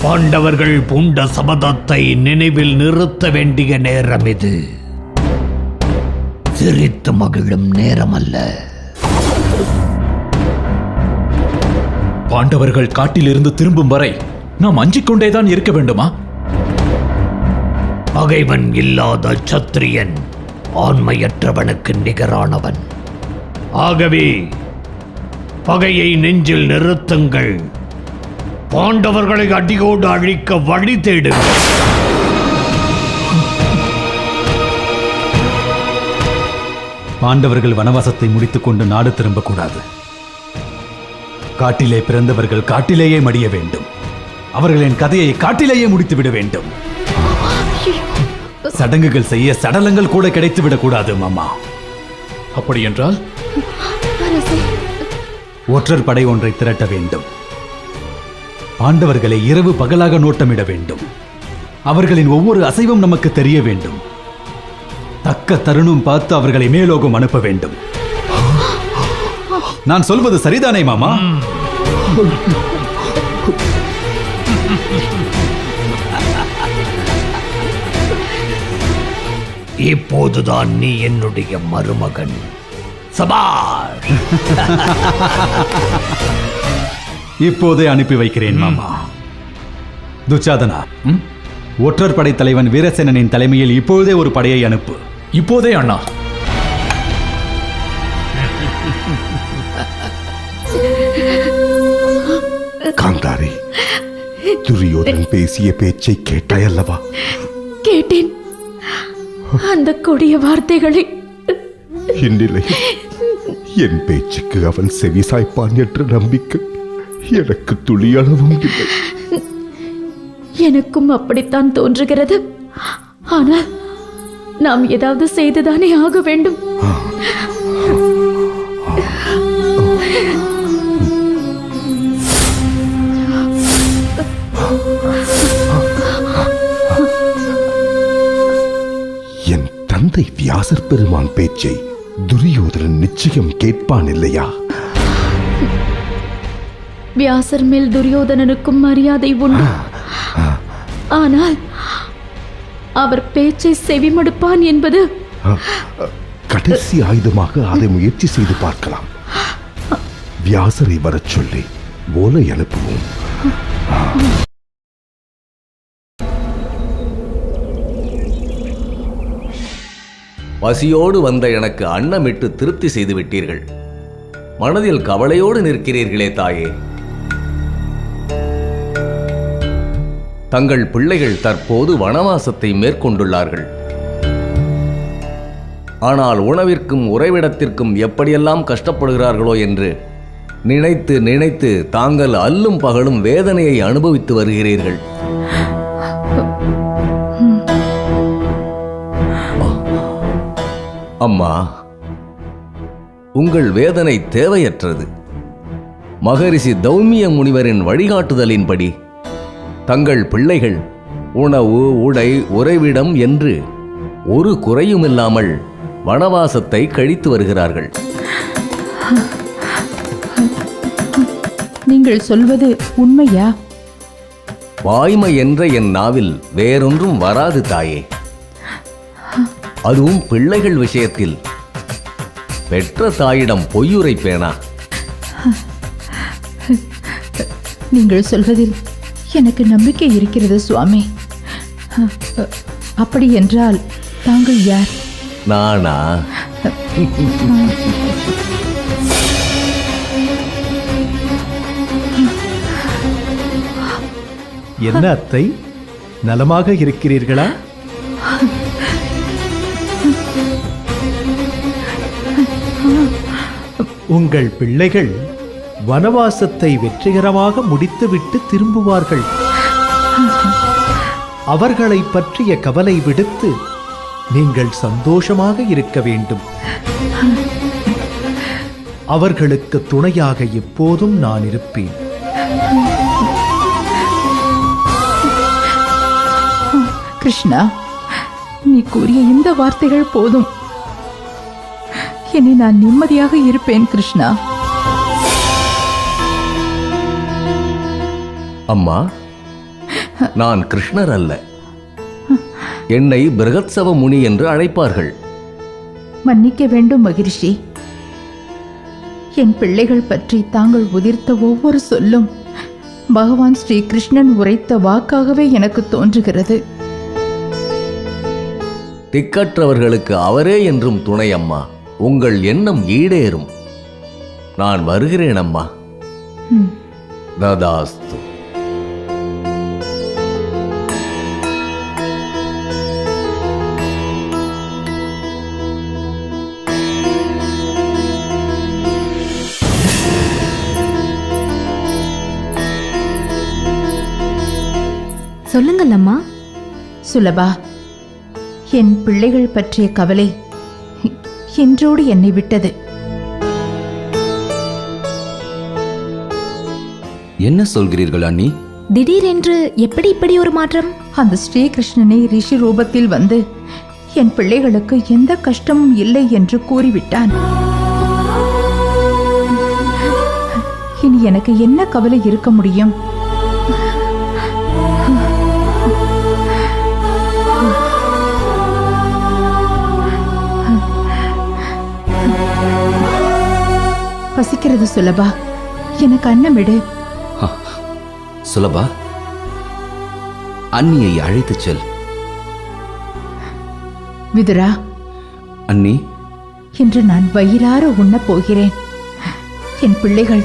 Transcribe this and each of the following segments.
பாண்டவர்கள் பூண்ட சபதத்தை நினைவில் நிறுத்த வேண்டிய நேரம் இது. சிரித்து மகிழும் நேரம் அல்ல. பாண்டவர்கள் காட்டிலிருந்து திரும்பும் வரை நாம் அஞ்சிக் கொண்டேதான் இருக்க வேண்டுமா? பகைவன் இல்லாத சத்திரியன் ஆண்மையற்றவனுக்கு நிகரானவன். ஆகவே பகையை நெஞ்சில் நிறுத்துங்கள். பாண்டவர்களை அடியோடு அழிக்க வழி தேடுங்கள். பாண்டவர்கள் வனவாசத்தை முடித்துக் கொண்டு நாடு திரும்பக்கூடாது. காட்டிலே பிறந்தவர்கள் காட்டிலேயே மடிய வேண்டும். அவர்களின் கதையை காட்டிலேயே முடித்துவிட வேண்டும். சடங்குகள் செய்ய சடலங்கள் கூட கிடைத்துவிடக் கூடாது மாமா. அப்படி என்றால் ஒற்றர் படை ஒன்றை திரட்ட வேண்டும். பாண்டவர்களை இரவு பகலாக நோட்டமிட வேண்டும். அவர்களின் ஒவ்வொரு அசைவும் நமக்கு தெரிய வேண்டும். தக்க தருணம் பார்த்து அவர்களை மேலோகம் அனுப்ப வேண்டும். நான் சொல்வது சரிதானே மாமா? இப்போதுதான் நீ என்னுடைய மருமகன். சபாஷ். இப்போதே அனுப்பி வைக்கிறேன் மாமா. துச்சாதனா, ஒற்றர் படை தலைவன் வீரசேனனின் தலைமையில் இப்போதே ஒரு படையை அனுப்பு. இப்போதே அண்ணா. காந்தாரி, துரியோதன் பேசிய பேச்சை கேட்டாயல்லவா? கேட்டேன். அந்த கொடிய வார்த்தைகளை இந்நிலையில் என் பேச்சுக்கு அவன் செவிசாய்ப்பான் என்ற நம்பிக்கை எனக்கு துளியளவும் இல்லை. எனக்கும் அப்படித்தான் தோன்றுகிறது. ஆனால் நாம் ஏதாவது செய்துதானே ஆக வேண்டும். என் தந்தை வியாசர் பெருமான் பேச்சை துரியோதனன் நிச்சயம் கேட்பான் இல்லையா? வியாசர் மேல் துரியோதனனுக்கும் மரியாதை உண்டு. ஆனால் அவர் பேச்சை செவிமடுப்பான் என்பது கடைசி ஆயுதமாக அதை முயற்சி செய்து பார்க்கலாம். வியாசரை வரச் சொல்லி ஓலை அனுப்புவோம். பசியோடு வந்த எனக்கு அன்னமிட்டு திருப்தி செய்து விட்டீர்கள். மனதில் கவலையோடு நிற்கிறீர்களே தாயே. தங்கள் பிள்ளைகள் தற்போது வனவாசத்தை மேற்கொண்டுள்ளார்கள். ஆனால் உணவிற்கும் உறைவிடத்திற்கும் எப்படியெல்லாம் கஷ்டப்படுகிறார்களோ என்று நினைத்து நினைத்து தாங்கள் அல்லும் பகலும் வேதனையை அனுபவித்து வருகிறீர்கள். அம்மா, உங்கள் வேதனை தேவையற்றது. மகரிஷி தௌமிய முனிவரின் வழிகாட்டுதலின்படி தங்கள் பிள்ளைகள் உணவு, உடை, உறைவிடம் என்று ஒரு குறையுமில்லாமல் வனவாசத்தை கழித்து வருகிறார்கள். நீங்கள் சொல்வது உண்மையா? வாய்மை என்ற என் நாவில் வேறொன்றும் வராது தாயே. அதுவும் பிள்ளைகள் விஷயத்தில் பெற்ற தாயிடம் பொய்யுரைப்பேனா? நீங்கள் சொல்வதில் எனக்கு நம்பிக்கை இருக்கிறது சுவாமி. அப்படி என்றால் தாங்கள் யார்? நானா? என்ன அத்தை, நலமாக இருக்கிறீர்களா? உங்கள் பிள்ளைகள் வனவாசத்தை வெற்றிகரமாக முடித்துவிட்டு திரும்புவார்கள். அவர்களை பற்றிய கவலை விடுத்து நீங்கள் சந்தோஷமாக இருக்க வேண்டும். அவர்களுக்கு துணையாக எப்போதும் நான் இருப்பேன். கிருஷ்ணா, நீ கூறிய இந்த வார்த்தைகள் போதும். இனி நான் நிம்மதியாக இருப்பேன் கிருஷ்ணா. அம்மா, நான் கிருஷ்ணர் அல்ல. என்னை பிருகத்சவ முனி என்று அழைப்பார்கள். மன்னிக்க வேண்டும் மகிழ்ச்சி. என் பிள்ளைகள் பற்றி தாங்கள் உதிர்த்த ஒவ்வொரு சொல்லும் பகவான் ஸ்ரீ கிருஷ்ணன் உரைத்த வாக்காகவே எனக்கு தோன்றுகிறது. திக்கற்றவர்களுக்கு அவரே என்றும் துணை அம்மா. உங்கள் எண்ணம் ஈடேறும். நான் வருகிறேன் அம்மா. ததாஸ்து. சொல்லுங்கள் அம்மா. சுலபா, என் பிள்ளைகள் பற்றிய கவலை இன்றோடு என்னை விட்டது. என்ன சொல்கிறீர்கள் அண்ணி? திடீரென்று எப்படி இப்படி ஒரு மாற்றம்? அந்த ஸ்ரீகிருஷ்ணனை ரிஷி ரூபத்தில் வந்து என் பிள்ளைகளுக்கு எந்த கஷ்டமும் இல்லை என்று கூறிவிட்டான். இனி எனக்கு என்ன கவலை இருக்க முடியும்? பசிக்கிறது சுலபா, எனக்கு அன்னமிடு. சுலபா, அண்ணியை அழைத்துச் செல். விதுரா, அண்ணி, இன்று நான் வயிறார உண்ணப் போகிறேன். என் பிள்ளைகள்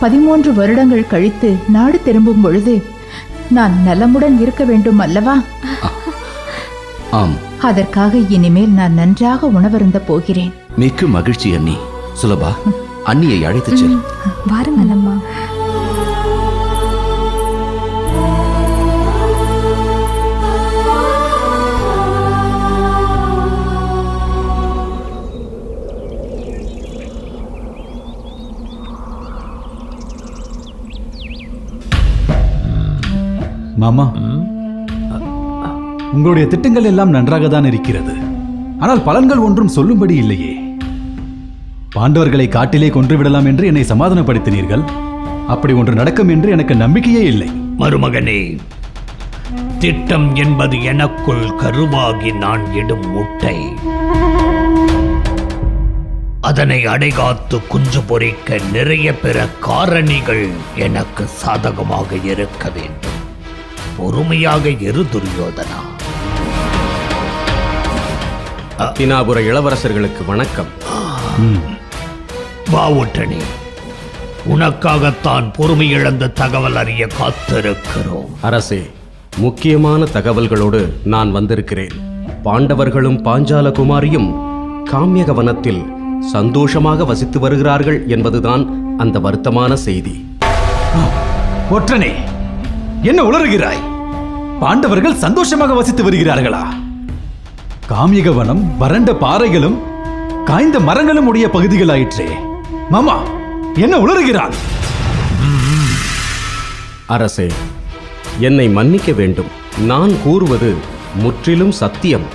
13 வருடங்கள் கழித்து நாடு திரும்பும் பொழுது நான் நலமுடன் இருக்க வேண்டும் அல்லவா? ஆம். அதற்காக இனிமேல் நான் நன்றாக உணவருந்த போகிறேன். மிக்க மகிழ்ச்சி அண்ணி. சுலபா, அண்ணியை அழைத்துச் செல். வாருங்கள் அம்மா. மாமா, உங்களுடைய திட்டங்கள் எல்லாம் நன்றாக தான் இருக்கிறது. ஆனால் பலன்கள் ஒன்றும் சொல்லும்படி இல்லையே. பாண்டவர்களை காட்டிலே கொன்றுவிடலாம் என்று என்னை சமாதானப்படுத்தினீர்கள். அப்படி ஒன்று நடக்கும் என்று எனக்கு நம்பிக்கையே இல்லை. மருமகனே, திட்டம் என்பது எனக்குள் கருவாகி நான் இடும் முட்டை. அதனை அடைகாத்து குஞ்சு பொறிக்க நிறைய பிற காரணிகள் எனக்கு சாதகமாக இருக்க வேண்டும். பொறுமையாக இரு துரியோதனா. தினாபுர இளவரசர்களுக்கு வணக்கம். வா ஒற்றனே, உனக்காகத்தான் பொறுமை இழந்த தகவல் அறிய காத்திருக்கிறோம். அரசே, முக்கியமான தகவல்களோடு நான் வந்திருக்கிறேன். பாண்டவர்களும் பாஞ்சால குமாரியும் காம்யக வனத்தில் சந்தோஷமாக வசித்து வருகிறார்கள் என்பதுதான் அந்த வருத்தமான செய்தி. ஒற்றனே, என்ன உளறுகிறாய்? பாண்டவர்கள் சந்தோஷமாக வசித்து வருகிறார்களா? காமியக வனம் வறண்ட பாறைகளும் காய்ந்த மரங்களும் உடைய பகுதிகளாயிற்றே. மாமா, என்ன உளறுகிறான்? அரசே, என்னை மன்னிக்க வேண்டும். நான் கூறுவது முற்றிலும் சத்தியம்.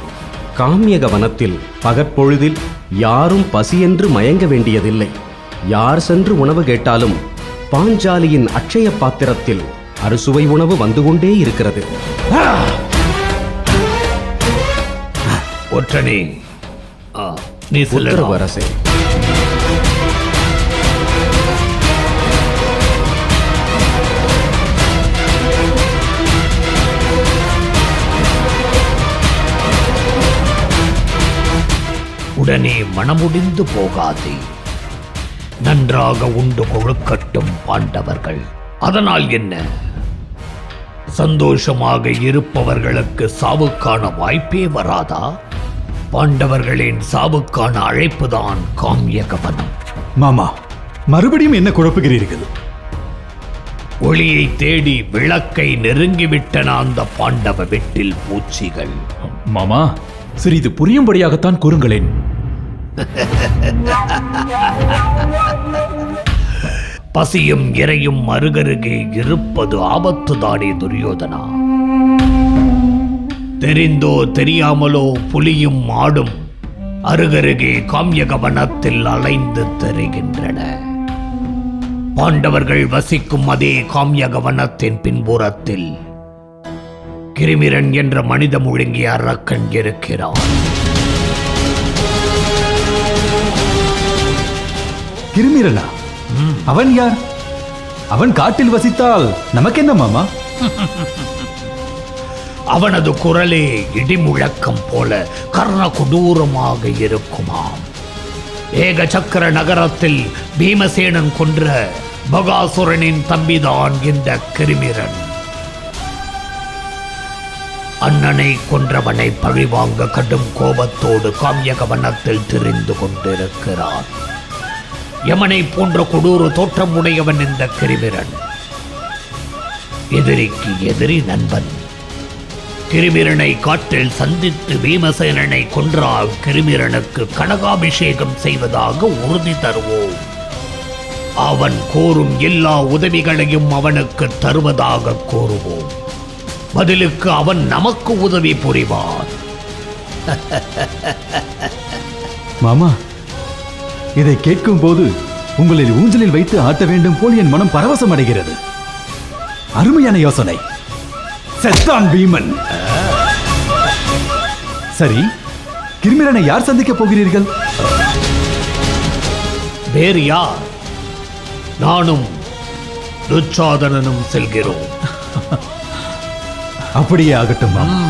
காம்யக வனத்தில் பகற்பொழுதில் யாரும் பசியென்று மயங்க வேண்டியதில்லை. யார் சென்று உணவு கேட்டாலும் பாஞ்சாலியின் அட்சய பாத்திரத்தில் அறுசுவை உணவு வந்து கொண்டே இருக்கிறது. ஒற்றனே, நீ உத்தரவு அரசே. உடனே மனமுடிந்து போகாதே. நன்றாக உண்டு கொழுக்கட்டும் பாண்டவர்கள். அதனால் என்ன? சந்தோஷமாக இருப்பவர்களுக்கு சாவுக்கான வாய்ப்பே வராதா? பாண்டவர்களின் சாவுக்கான அழைப்புதான் காம்யகவனம். மாமா, மறுபடியும் என்ன குழப்புகிறீர்கள்? ஒளியை தேடி விளக்கை நெருங்கிவிட்டன அந்த பாண்டவ வெட்டில் பூச்சிகள். மாமா, சிறிது புரியும்படியாகத்தான் கூறுங்களேன். பசியும் இறையும் அருகருகே இருப்பது ஆபத்துதானே துரியோதனா. தெரிந்தோ தெரியாமலோ புலியும் ஆடும் அருகருகே காம்யக வனத்தில் அலைந்து திரிகின்றன. பாண்டவர்கள் வசிக்கும் அதே காம்யக வனத்தின் பின்புறத்தில் கிரிமிரன் என்ற மனித முழுங்கிய அரக்கன் இருக்கிறான். கிருமிரனா? அவன் யார்? அவன் காட்டில் வசித்தால் நமக்கென்ன மாமா? அவனது குரலே இடிமுழக்கம் போல கர்ண கொடூரமாக இருக்குமாம். ஏக சக்கர நகரத்தில் பீமசேனன் கொன்ற பகாசுரனின் தம்பிதான் இந்த கிருமிரன். அண்ணனை கொன்றவனை பழிவாங்க கடும் கோபத்தோடு காமியக வனத்தில் திரிந்து கொண்டிருக்கிறான். யமனை போன்ற கொடூர தோற்றம் உடையவன் இந்த கிருமிரன். எதிரிக்கு எதிரி நண்பன். கிருமிரனை காட்டில் சந்தித்து பீமசேனனை கொன்றால் கிருமிரனுக்கு கனகாபிஷேகம் செய்வதாக உறுதி தருவோம். அவன் கோரும் எல்லா உதவிகளையும் அவனுக்கு தருவதாக கூறுவோம். பதிலுக்கு அவன் நமக்கு உதவி புரிவான். மாமா, இதை கேட்கும் போது உங்களில் ஊஞ்சலில் வைத்து ஆட்ட வேண்டும் போல் என் மனம் பரவசம் அடைகிறது. அருமையான யோசனை. செத்தான் பீமன். சரி, கிருமிரனை யார் சந்திக்கப் போகிறீர்கள்? வேறு யார்? நானும் துச்சாதனனும் செல்கிறோம். அப்படியே ஆகட்டும் மாமா.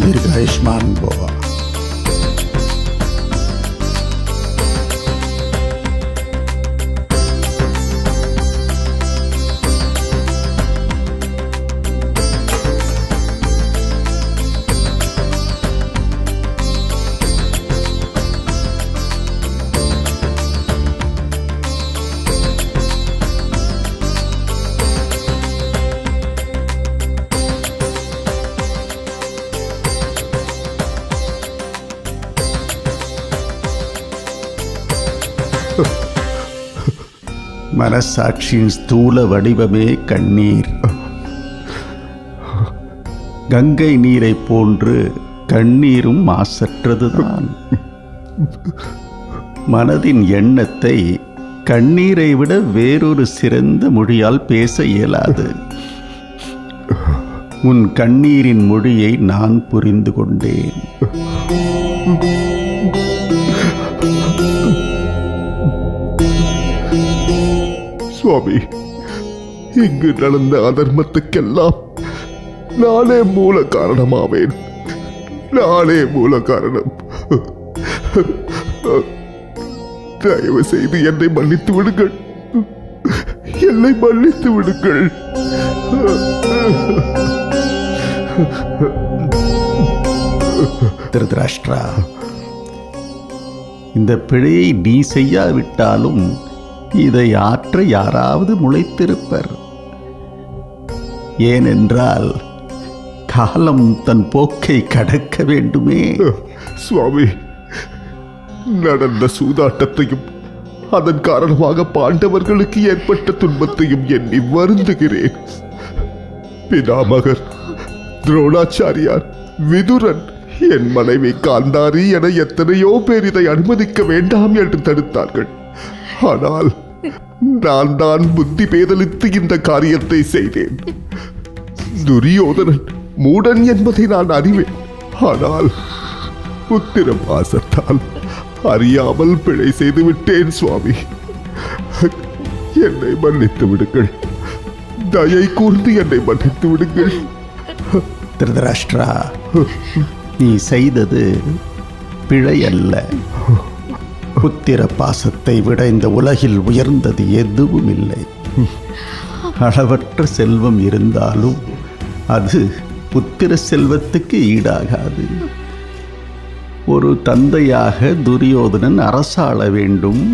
दीर्घायुष्मान भव. மனசாட்சியின் ஸ்தூல வடிவமே கண்ணீர். கங்கை நீரை போன்று கண்ணீரும் மாசற்றதுதான். மனதின் எண்ணத்தை கண்ணீரை விட வேறொரு சிறந்த மொழியால் பேச இயலாது. உன் கண்ணீரின் மொழியை நான் புரிந்து கொண்டேன். சுவாமி, இங்கு நடந்த அதர்மத்துக்கெல்லாம் நானே மூல காரணமாவேன். நானே மூல காரணம். தயவு செய்து என்னை மன்னித்து விடுங்கள். என்னை மன்னித்து விடுங்கள். திருதராஷ்டிரா, இந்த பிழையை நீ செய்யாவிட்டாலும் இதை ஆற்ற யாராவது முளைத்திருப்பர். ஏனென்றால் காலம் தன் போக்கை கடக்க வேண்டுமே. சுவாமி, நடந்த சூதாட்டத்தையும் அதன் காரணமாக பாண்டவர்களுக்கு ஏற்பட்ட துன்பத்தையும் எண்ணி வருந்துகிறேன். பிதாமகர், துரோணாச்சாரியார், விதுரன் என் மனைவி காந்தாரி என எத்தனையோ பேர் இதை அனுமதிக்க வேண்டாம் என்று தடுத்தார்கள். ஆனால் நான் தான் புத்தி பேதலித்து இந்த காரியத்தை செய்தேன். துரியோதனன் மூடன் என்பதை நான் அறிவேன். ஆனால் புத்திர பாசத்தால் அறியாமல் பிழை செய்து விட்டேன் சுவாமி. என்னை மன்னித்து விடுங்கள். தயை கூர்ந்து என்னை மன்னித்து விடுங்கள். திருதராஷ்டிரா, நீ செய்தது பிழை அல்ல. புத்திர பாசத்தை விட இந்த உலகில் உயர்ந்தது எதுவும் இல்லை. அளவற்ற செல்வம் இருந்தாலும் அது புத்திர செல்வத்துக்கு ஈடாகாது. ஒரு தந்தையாக துரியோதனன் அரசாள வேண்டும்,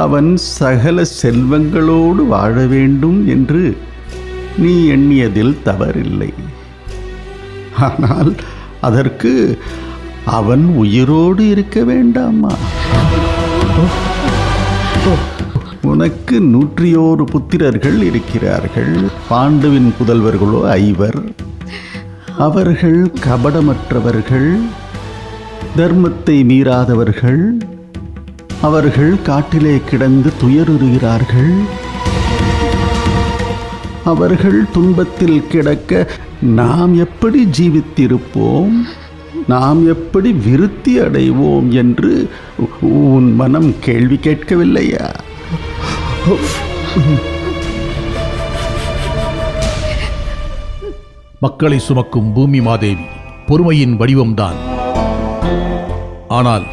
அவன் சகல செல்வங்களோடு வாழ வேண்டும் என்று நீ எண்ணியதில் தவறில்லை. ஆனால் அதற்கு அவன் உயிரோடு இருக்க வேண்டாமா? உனக்கு 101 புத்திரர்கள் இருக்கிறார்கள். பாண்டுவின் புதல்வர்களோ 5. அவர்கள் கபடமற்றவர்கள், தர்மத்தை மீறாதவர்கள். அவர்கள் காட்டிலே கிடந்து துயருறுகிறார்கள். அவர்கள் துன்பத்தில் கிடக்க நாம் எப்படி ஜீவித்திருப்போம், நாம் எப்படி விருத்தி அடைவோம் என்று உன் மனம் கேள்வி கேட்கவில்லையா? மக்களை சுமக்கும் பூமி மாதேவி பொறுமையின் வடிவம்தான். ஆனால்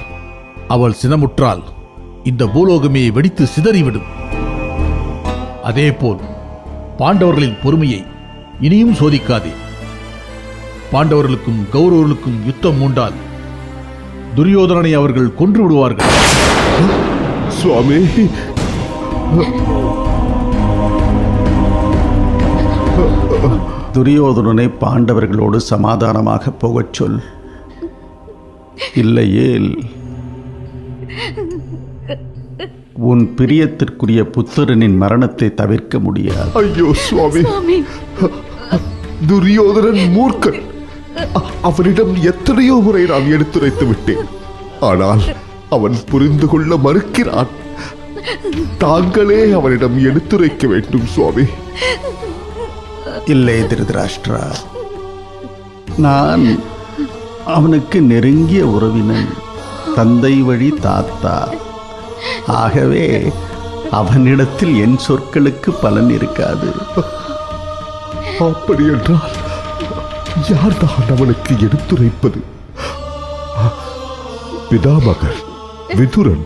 அவள் சினமுற்றால் இந்த பூலோகமே வெடித்து சிதறிவிடும். அதேபோல் பாண்டவர்களின் பொறுமையை இனியும் சோதிக்காதே. பாண்டவர்களுக்கும் கௌரவர்களுக்கும் யுத்தம் மூண்டால் துரியோதனனை அவர்கள் கொன்று விடுவார்கள். சுவாமி, துரியோதனனை பாண்டவர்களோடு சமாதானமாக போகச் சொல். இல்லையேல் உன் பிரியத்திற்குரிய புத்திரனின் மரணத்தை தவிர்க்க முடியாது. ஐயோ சுவாமி, துரியோதனன் மூர்க்கன். அவனிடம் எத்தனையோ முறை நான் எடுத்துரைத்து விட்டேன். ஆனால் அவன் புரிந்து கொள்ள மறுக்கிறான். தாங்களே அவனிடம் எடுத்துரைக்க வேண்டும் சுவாமி. இல்லை திருதராஷ்டிரா, நான் அவனுக்கு நெருங்கிய உறவினன், தந்தை வழி தாத்தா. ஆகவே அவனிடத்தில் என் சொற்களுக்கு பலன் இருக்காது. அப்படி என்றால் யார்தான் அவனுக்கு எடுத்துரைப்பது? பிதாமகர், விதுரன்,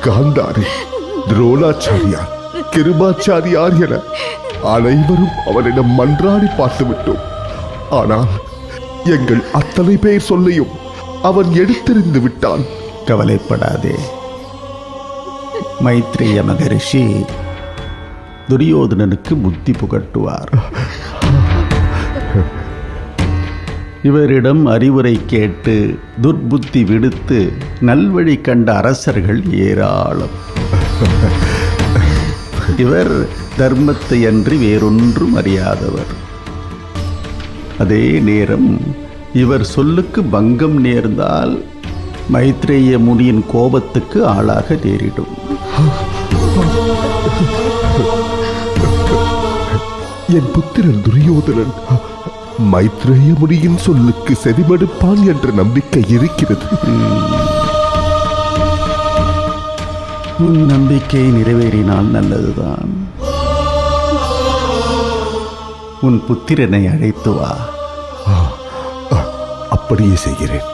காந்தாரி, துரோணாச்சாரியார், கிருபாச்சாரியார் என அனைவரும் அவனிடம் மன்றாடி பார்த்துவிட்டோம். ஆனால் எங்கள் அத்தனை பேர் சொல்லையும் அவன் எடுத்தெறிந்து விட்டான். கவலைப்படாதே, மைத்ரேய மகரிஷி துரியோதனனுக்கு புத்தி புகட்டுவார். இவரிடம் அறிவுரை கேட்டு துர்புத்தி விடுத்து நல்வழி கண்ட அரசர்கள் ஏராளம். இவர் தர்மத்தை அன்றி வேறொன்றும் அறியாதவர். அதே நேரம் இவர் சொல்லுக்கு பங்கம் நேர்ந்தால் மைத்ரேய முனியின் கோபத்துக்கு ஆளாக நேரிடும். என் புத்திரன் துரியோதனன் மைத்ரேய முனியின் சொல்லுக்கு செவிமடுப்பான் என்ற நம்பிக்கை இருக்கிறது. உன் நம்பிக்கை நிறைவேறினால் நல்லதுதான். உன் புத்திரனை அழைத்து வா. அப்படியே செய்கிறேன்.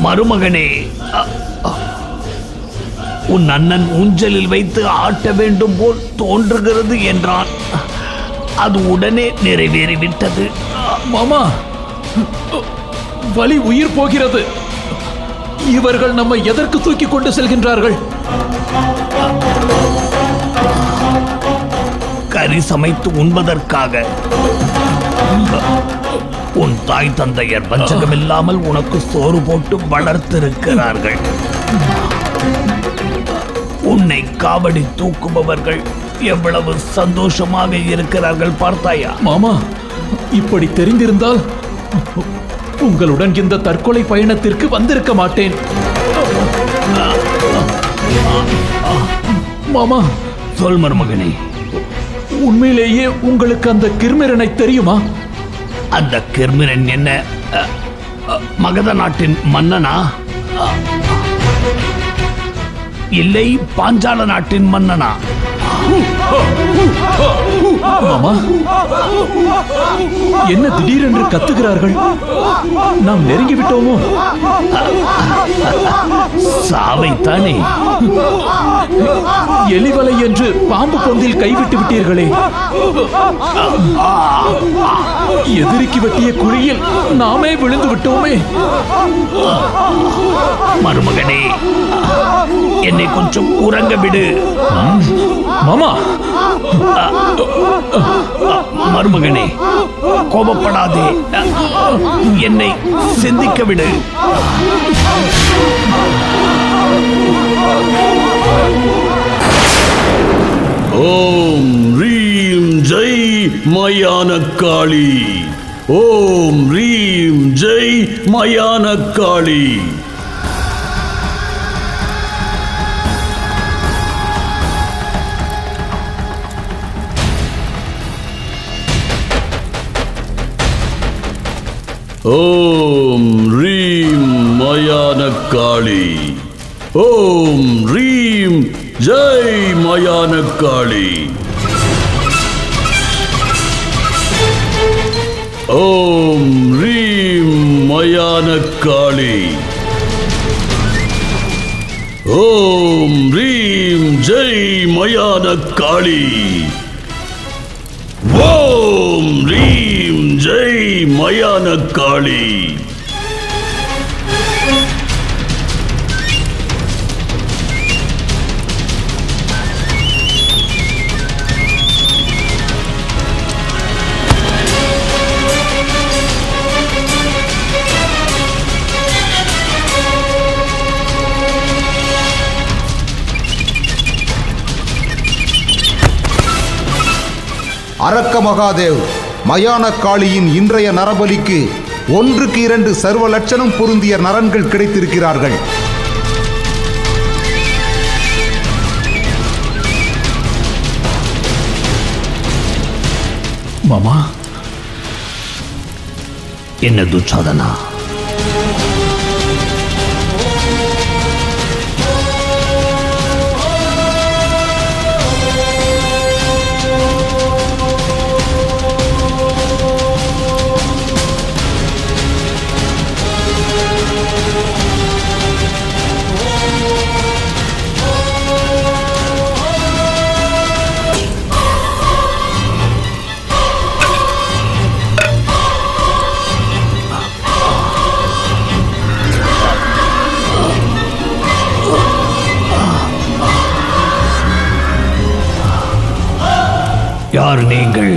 மருமகனே, உன் அண்ணன் ஊஞ்சலில் வைத்து ஆட்ட வேண்டும் போல் தோன்றுகிறது என்றான். அது உடனே நிறைவேறிவிட்டது. மாமா, வலி உயிர் போகிறது. இவர்கள் நம்மை எதற்கு தூக்கி கொண்டு செல்கின்றார்கள்? கறி சமைத்து உண்பதற்காக. உன் தாய் தந்தையர் வஞ்சகமில்லாமல் உனக்கு சோறு போட்டு வளர்த்திருக்கிறார்கள். உன்னை காவடி தூக்குபவர்கள் எவ்வளவு சந்தோஷமாக இருக்கிறார்கள் பார்த்தாயா? மாமா, இப்படி தெரிந்திருந்தால் உங்களுடன் இந்த தற்கொலை பயணத்திற்கு வந்திருக்க மாட்டேன். மாமா, சொல் மருமகனே, உண்மையிலேயே உங்களுக்கு அந்த கிர்மிரனை தெரியுமா? அந்த கிர்மிரன் என்ன மகத நாட்டின் மன்னனா? இல்லை, பாஞ்சால நாட்டின் மன்னனா? மாமா, என்ன திடீரென்று கத்துகிறார்கள்? நாம் நெருங்கி விட்டோமோ? சாவைத்தானே. எலிவலை என்று பாம்பு பொந்தில் கைவிட்டு விட்டீர்களே. எதிரிக்கு வெட்டிய குழியில் நாமே விழுந்து விட்டோமே. மருமகனே, என்னை கொஞ்சம் உறங்க விடு. மாமா, மருமகனே, கோபப்படாதே. என்னை சிந்திக்க விடு. ஓம் ரீம் ஜெய் மயானக்காளி. ஓம் ரீம் ஜெய் மயானக்காளி. ஓம் ரீம் மயானக்காளி. ஓம் ரீம் ஜெய் மயானக்காளி. ஓம் ரீம் மயானக்காளி. ஓம் ரீம் ஜெய் மயானக்காளி. ஓம் ரீம் ஜெய் மயானக்காளி. அரக்க மகாதேவ், மயானக்காளியின் இன்றைய நரபலிக்கு 1க்கு 2 சர்வ லட்சணம் பொருந்திய நரன்கள் கிடைத்திருக்கிறார்கள். மாமா, என்ன துச்சாதனா? யார் நீங்கள்?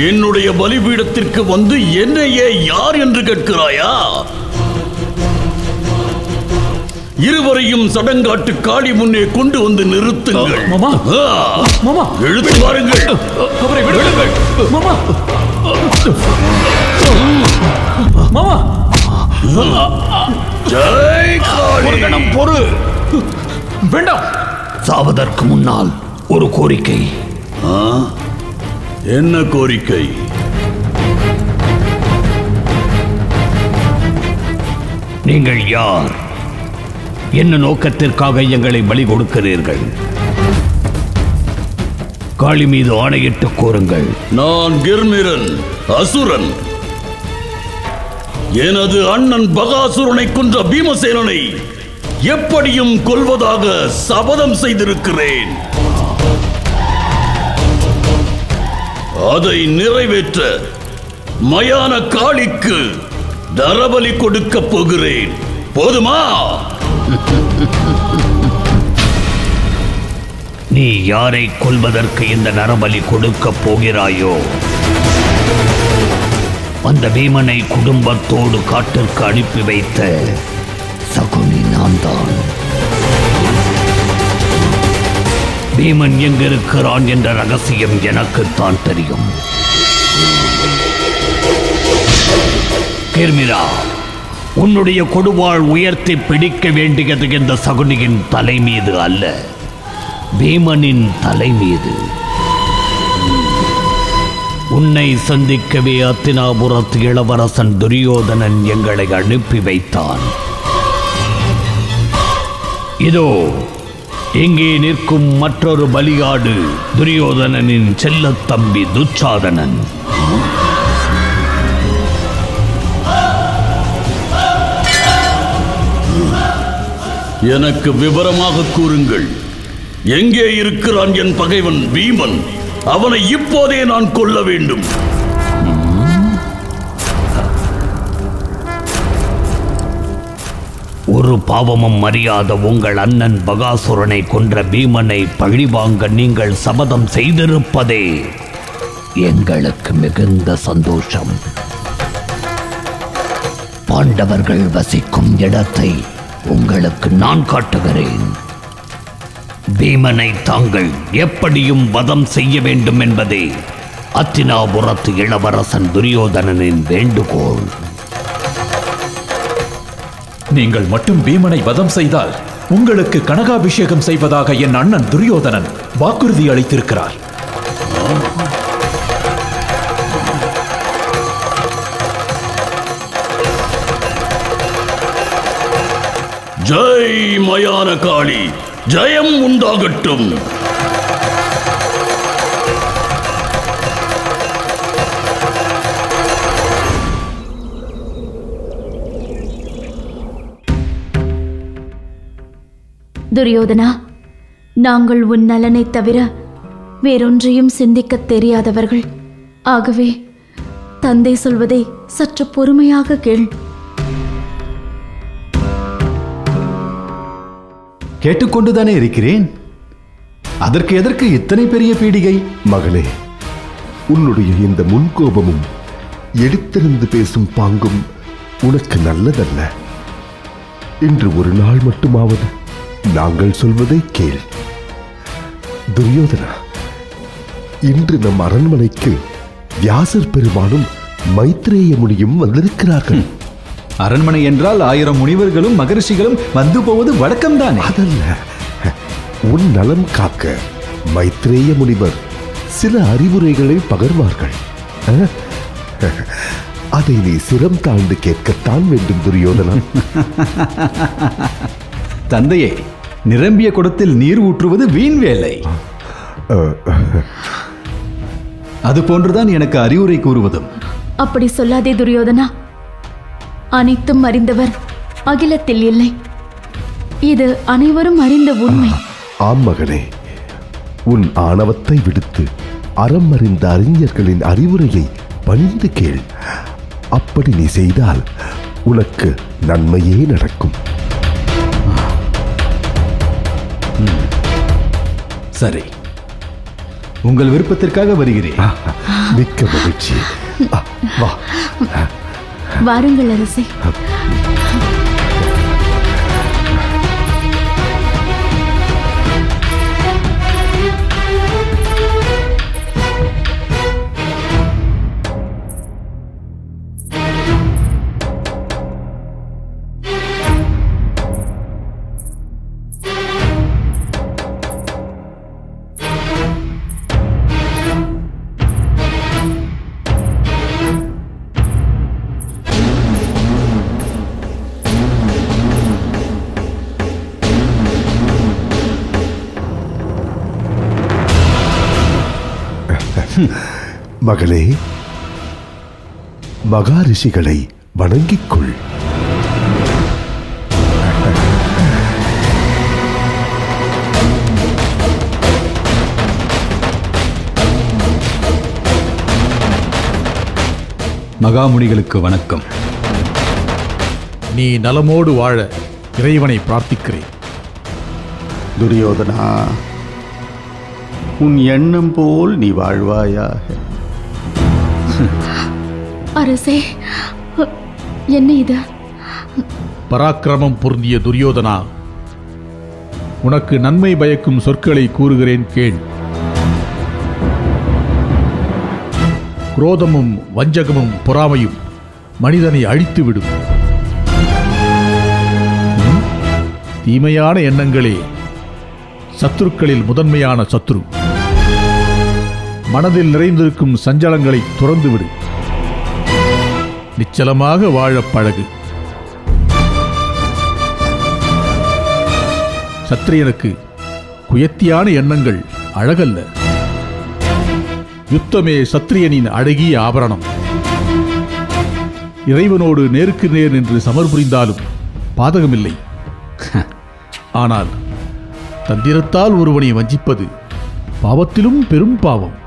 என்னுடைய பலிபீடத்திற்கு வந்து என்னையே யார் என்று கேட்கிறாயா? இருவரையும் சடங்காட்டு காளி முன்னே கொண்டு வந்து நிறுத்துங்கள். மாமா, மாமா, எழுத்து பாருங்கள். அவரை விடுங்கள். மாமா, மாமா, ஜெய் காளி. பொறு. வேண்டாம். சாவதற்கு முன்னால் ஒரு கோரிக்கை. என்ன கோரிக்கை? நீங்கள் யார்? என்ன நோக்கத்திற்காக எங்களை பலி கொடுக்கிறீர்கள்? காளி மீது ஆணையிட்டு கூறுங்கள். நான் கிர்மிரன், அசுரன். எனது அண்ணன் பகாசுரனை கொன்ற பீமசேனனை எப்படியும் கொல்வதாக சபதம் செய்திருக்கிறேன். அதை நிறைவேற்ற மயான காளிக்கு நரபலி கொடுக்கப் போகிறேன். போதுமா? நீ யாரை கொல்வதற்கு இந்த நரபலி கொடுக்கப் போகிறாயோ அந்த பீமனை குடும்பத்தோடு காட்டிற்கு அனுப்பி வைத்த சகுனி நான் தான். பீமன் எங்கிருக்கிறான் என்ற ரகசியம் எனக்குத்தான் தெரியும். கிர்மிரா, உன்னுடைய கொடுவாள் உயர்த்தி பிடிக்க வேண்டியது இந்த சகுனியின் தலை மீது அல்ல, பீமனின் தலை மீது. உன்னை சந்திக்கவே அத்தினாபுரத்து இளவரசன் துரியோதனன் எங்களை அனுப்பி வைத்தான். இதோ இங்கே நிற்கும் மற்றொரு பலியாடு துரியோதனனின் செல்லத் தம்பி துச்சாதனன். எனக்கு விவரமாக கூறுங்கள். எங்கே இருக்கிறான் என் பகைவன் பீமன்? அவனை இப்போதே நான் கொல்ல வேண்டும். ஒரு பாவமும் அறியாத உங்கள் அண்ணன் பகாசுரனை கொன்ற பீமனை பழிவாங்க நீங்கள் சபதம் செய்திருப்பதே எங்களுக்கு மிகுந்த சந்தோஷம். பாண்டவர்கள் வசிக்கும் இடத்தை உங்களுக்கு நான் காட்டுகிறேன். பீமனை தாங்கள் எப்படியும் வதம் செய்ய வேண்டும் என்பதே அத்தினாபுரத்து இளவரசன் துரியோதனனின் வேண்டுகோள். நீங்கள் மட்டும் பீமனை வதம் செய்தால் உங்களுக்கு கனகாபிஷேகம் செய்வதாக என் அண்ணன் துரியோதனன் வாக்குறுதி அளித்திருக்கிறார். ஜெய் மயான காளி, ஜெயம் உண்டாகட்டும். துரியோதனா, நாங்கள் உன் நலனை தவிர வேறொன்றையும் சிந்திக்கத் தெரியாதவர்கள். ஆகவே தந்தை சொல்வதை சற்று பொறுமையாக கேள். கேட்டுக்கொண்டுதானே இருக்கிறேன். அதற்கு எதற்கு இத்தனை பெரிய பீடிகை? மகளே, உன்னுடைய இந்த முன்கோபமும் எடுத்திருந்து பேசும் பாங்கும் உனக்கு நல்லதல்ல. இன்று ஒரு நாள் மட்டுமாவது நாங்கள் சொல்வதை கேள். துரியோதனா, இன்று நம் அரண்மனைக்கு வியாசர் பெருமானும் மைத்ரேய முனியும் வந்திருக்கிறார்கள். அரண்மனை என்றால் 1000 முனிவர்களும் மகரிஷிகளும் வந்து போவது வழக்கம்தானே? அதல்ல, உன் நலம் காக்க மைத்ரேய முனிவர் சில அறிவுரைகளை பகர்வார்கள். அதை நீ சிரம் தாழ்ந்து கேட்கத்தான் வேண்டும் துரியோதனா. தந்தையே, நிரம்பிய குடத்தில் நீர் ஊற்றுவது வீண் வேலை. அது போன்றுதான் எனக்கு அறிவுரை கூறுவதும். அப்படி சொல்லாதே துரியோதனா. அனைத்தும் அறிந்தவர் அகிலத்தில் இல்லை. இது அனைவரும் அறிந்த உண்மை. ஆம் மகனே, உன் ஆணவத்தை விடுத்து அறம் அறிந்த அறிஞர்களின் அறிவுரையை பணிந்து கேள். அப்படி நீ செய்தால் உனக்கு நன்மையே நடக்கும். சரி, உங்கள் விருப்பத்திற்காக வருகிறேன். மிக்க மகிழ்ச்சி. வா. வாருங்கள் அரசே. மகளே, மகாரிஷிகளை வணங்கிக் கொள். மகாமுனிகளுக்கு வணக்கம். நீ நலமோடு வாழ இறைவனை பிரார்த்திக்கிறேன். துரியோதனா, உன் எண்ணம் போல் நீ வாழ்வாயாக. அரசே, என்ன இது? பராக்கிரமம் பொருந்திய துரியோதனா, உனக்கு நன்மை பயக்கும் சொற்களை கூறுகிறேன் கேள். குரோதமும் வஞ்சகமும் பொறாமையும் மனிதனை அழித்துவிடும். தீமையான எண்ணங்களே சத்துருக்களில் முதன்மையான சத்துரு. மனதில் நிறைந்திருக்கும் சஞ்சலங்களை துறந்துவிடு. நிச்சலமாக வாழப் பழகு. சத்திரியனுக்கு குயத்தியான எண்ணங்கள் அழகல்ல. யுத்தமே சத்திரியனின் அழகிய ஆபரணம். இறைவனோடு நேருக்கு நேர் நின்று சமர் புரிந்தாலும் பாதகமில்லை. ஆனால் தந்திரத்தால் ஒருவனை வஞ்சிப்பது பாவத்திலும் பெரும் பாவம்.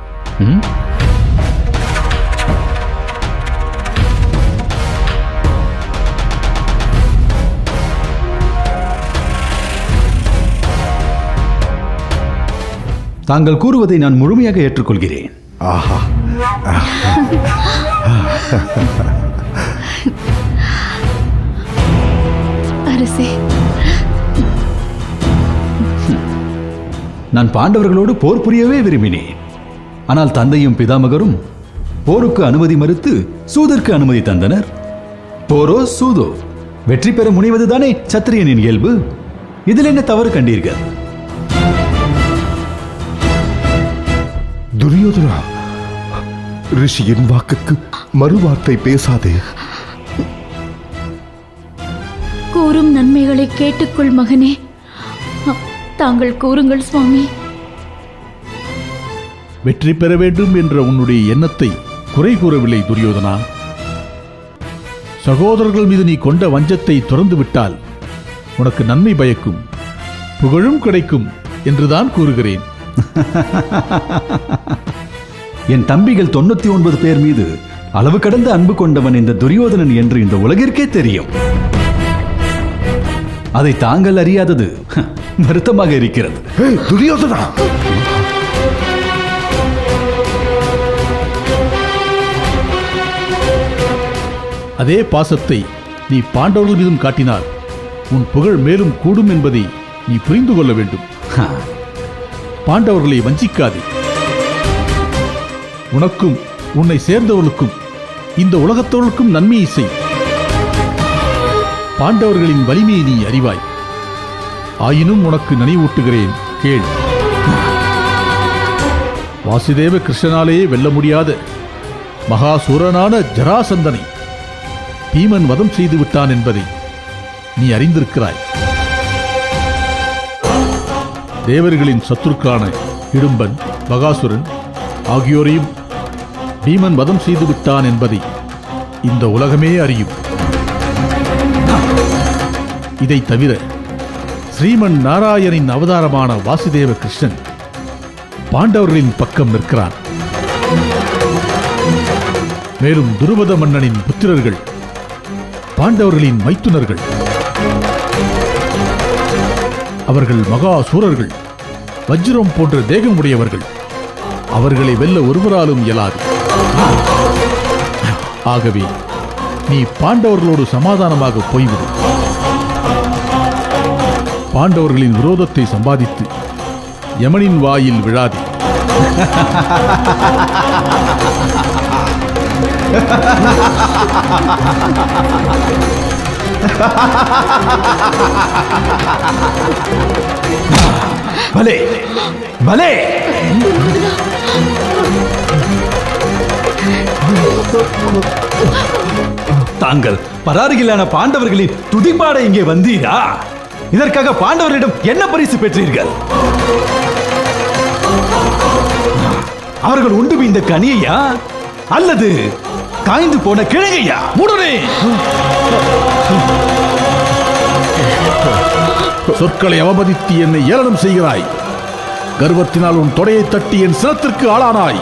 தாங்கள் கூறுவதை நான் முழுமையாக ஏற்றுக்கொள்கிறேன். ஆஹா, அரசே, நான் பாண்டவர்களோடு போர் புரியவே விரும்பினேன். ஆனால் தந்தையும் பிதாமகரும் போருக்கு அனுமதி மறுத்து சூதற்கு அனுமதி தந்தனர். போரோ சூதோ, வெற்றி பெற முனைவதுதானே சத்திரியனின் இயல்பு. இதில் என்ன தவறு கண்டீர்கள்? துரியோதனா, ரிஷியின் வாக்குக்கு மறுவார்த்தை பேசாதே. கூறும் நன்மைகளை கேட்டுக்கொள் மகனே. தாங்கள் கூறுங்கள் சுவாமி. வெற்றி பெற வேண்டும் என்ற உன்னுடைய எண்ணத்தை குறை கூறவில்லை துரியோதனா. சகோதரர்கள் மீது நீ கொண்ட வஞ்சத்தை துறந்து விட்டால் உனக்கு நன்மை பயக்கும், புகழும் கிடைக்கும் என்றுதான் கூறுகிறேன். என் தம்பிகள் 99 பேர் மீது அளவு கடந்த அன்பு கொண்டவன் இந்த துரியோதனன் என்று இந்த உலகிற்கே தெரியும். அதை தாங்கள் அறியாதது வருத்தமாக இருக்கிறது. துரியோதனா, அதே பாசத்தை நீ பாண்டவர்கள் மீதும் காட்டினால் உன் புகழ் மேலும் கூடும் என்பதை நீ புரிந்து கொள்ள வேண்டும். பாண்டவர்களை வஞ்சிக்காதே. உனக்கும் உன்னை சேர்ந்தவர்களுக்கும் இந்த உலகத்தவர்களுக்கும் நன்மையை செய். பாண்டவர்களின் வலிமையை நீ அறிவாய். ஆயினும் உனக்கு நினைவூட்டுகிறேன், கேள். வாசுதேவ கிருஷ்ணனாலேயே வெல்ல முடியாத மகாசூரனான ஜராசந்தனை பீமன் வதம் செய்து விட்டான் என்பதை நீ அறிந்திருக்கிறாய். தேவர்களின் சத்துருக்கான இடும்பன், பகாசுரன் ஆகியோரையும் பீமன் வதம் செய்து விட்டான் என்பதை இந்த உலகமே அறியும். இதை தவிர ஸ்ரீமன் நாராயணின் அவதாரமான வாசுதேவ கிருஷ்ணன் பாண்டவர்களின் பக்கம் நிற்கிறான். மேலும் துருபத மன்னனின் புத்திரர்கள் பாண்டவர்களின் மைத்துனர்கள். அவர்கள் மகாசூரர்கள், வஜ்ரம் போன்ற தேகம் உடையவர்கள். அவர்களை வெல்ல ஒருவராலும் இயலாது. ஆகவே நீ பாண்டவர்களோடு சமாதானமாக போய்விடு. பாண்டவர்களின் விரோதத்தை சம்பாதித்து யமனின் வாயில் விழாதே. பலே பலே. தாங்கள் பராரிகளான பாண்டவர்களின் துதிப்பாட இங்கே வந்தீரா? இதற்காக பாண்டவர்களிடம் என்ன பரிசு பெற்றீர்கள்? அவர்கள் உண்டு இந்த கனியா அல்லது காய்ந்து போன கிழங்கையா உடனே சொற்களை அவமதித்து என்னை ஏளனம் செய்கிறாய். கர்வத்தினால் உன் தொடையை தட்டி என் சிரத்திற்கு ஆளானாய்.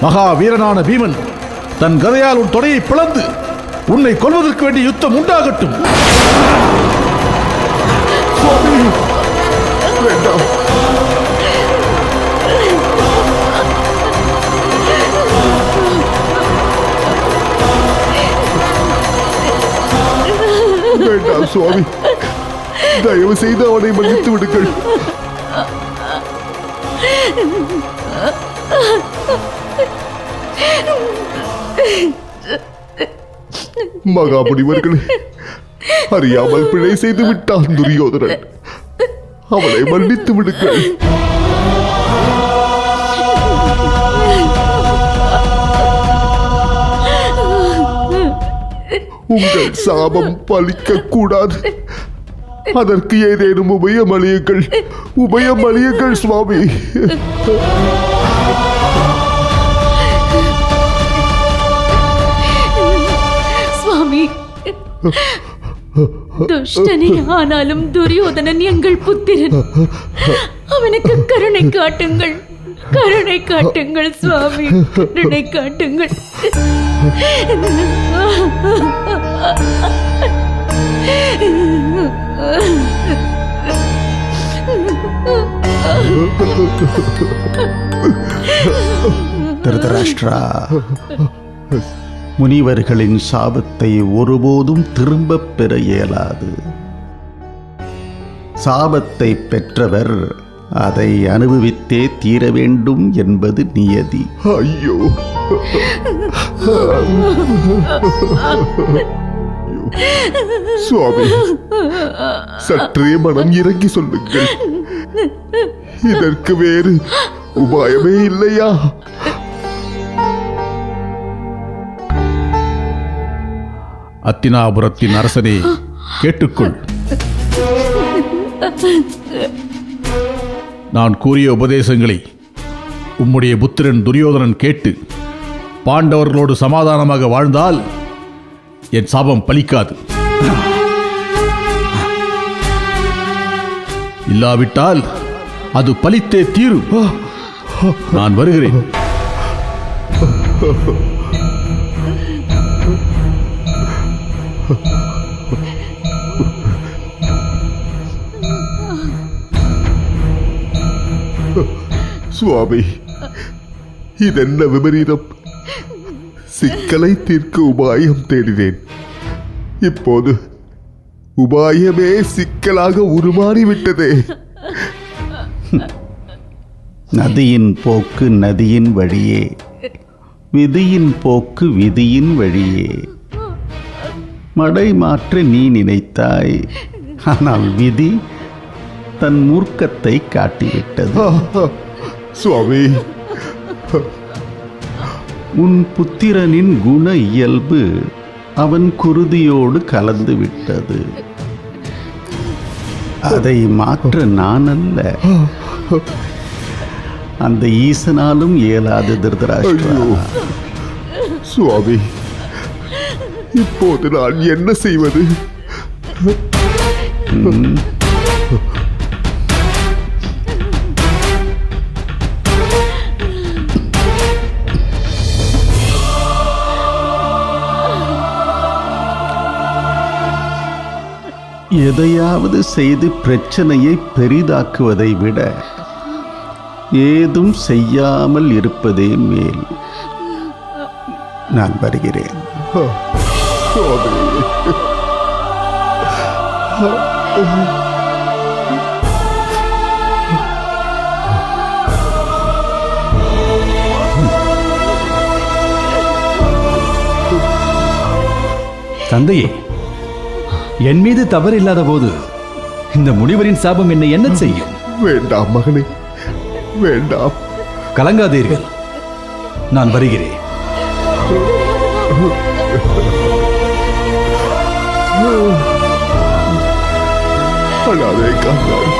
மகா வீரனான பீமன் தன் கதையால் உன் தொடையை பிளந்து உன்னை கொல்வதற்கு வேண்டிய யுத்தம் உண்டாகட்டும். வேண்டாம். வேண்டாம் சுவாமி, தயவு செய்து அவனை மன்னித்து விடுங்கள். மகாமுனிவர்களே, அறியாமல் பிழை செய்து விட்டான் துரியோதனன். அவனை மன்னித்து விடுங்கள். உங்கள் சாபம் பலிக்க கூடாது. அதற்கு ஏதேனும் உபயம் அளியுங்கள் சுவாமி. சுவாமி, துஷ்டனே ஆனாலும் துரியோதனன் எங்கள் புத்திரன். அவனுக்கு கருணை காட்டுங்கள், கருணை காட்டுங்கள் சுவாமி, கருணை காட்டுங்கள். திருதராஷ்டிரா, முனிவர்களின் சாபத்தை ஒருபோதும் திரும்பப் பெற இயலாது. சாபத்தை பெற்றவர் அதை அனுபவித்தே தீர வேண்டும் என்பது நியதி. ஐயோ, சுவாமி, சற்றே மனம் இறங்கி சொல்லுங்கள். இதற்கு வேறு உபாயமே இல்லையா? அத்தினாபுரத்தின் அரசனே, கேட்டுக்கொள். நான் கூறிய உபதேசங்களை உம்முடைய புத்திரன் துரியோதனன் கேட்டு பாண்டவர்களோடு சமாதானமாக வாழ்ந்தால் என் சாபம் பலிக்காது. இல்லாவிட்டால் அது பலித்தே தீரும். நான் வருகிறேன். சுவாமி, இதென்ன விபரீதம்? சிக்கலை தீர்க்க உபாயம் தேடினேன். இப்போது உபாயமே சிக்கலாக உருமாறிவிட்டதே. நதியின் போக்கு நதியின் வழியே, விதியின் போக்கு விதியின் வழியே. மடை மாற்ற நீ நினைத்தாய், ஆனால் விதி தன் மூர்க்கத்தை காட்டிவிட்டது. சுவாமி, உன் புத்திரனின் குண இயல்பு அவன் குருதியோடு கலந்து விட்டது. அதை மாற்ற நான் அல்ல, அந்த ஈசனாலும் இயலாது. திருதராஷ்டிரா, சுவாமி, இப்போது நான் என்ன செய்வது? எதையாவது செய்து பிரச்சனையை பெரிதாக்குவதை விட ஏதும் செய்யாமல் இருப்பதே மேல். நான் வருகிறேன். தந்தையே, என் மீது தவறு இல்லாத போது இந்த முனிவரின் சாபம் என்னை என்ன செய்யும்? வேண்டாம் மகனே, வேண்டாம். கலங்காதீர்கள், நான் வருகிறேன். அழாதே காந்தாரி.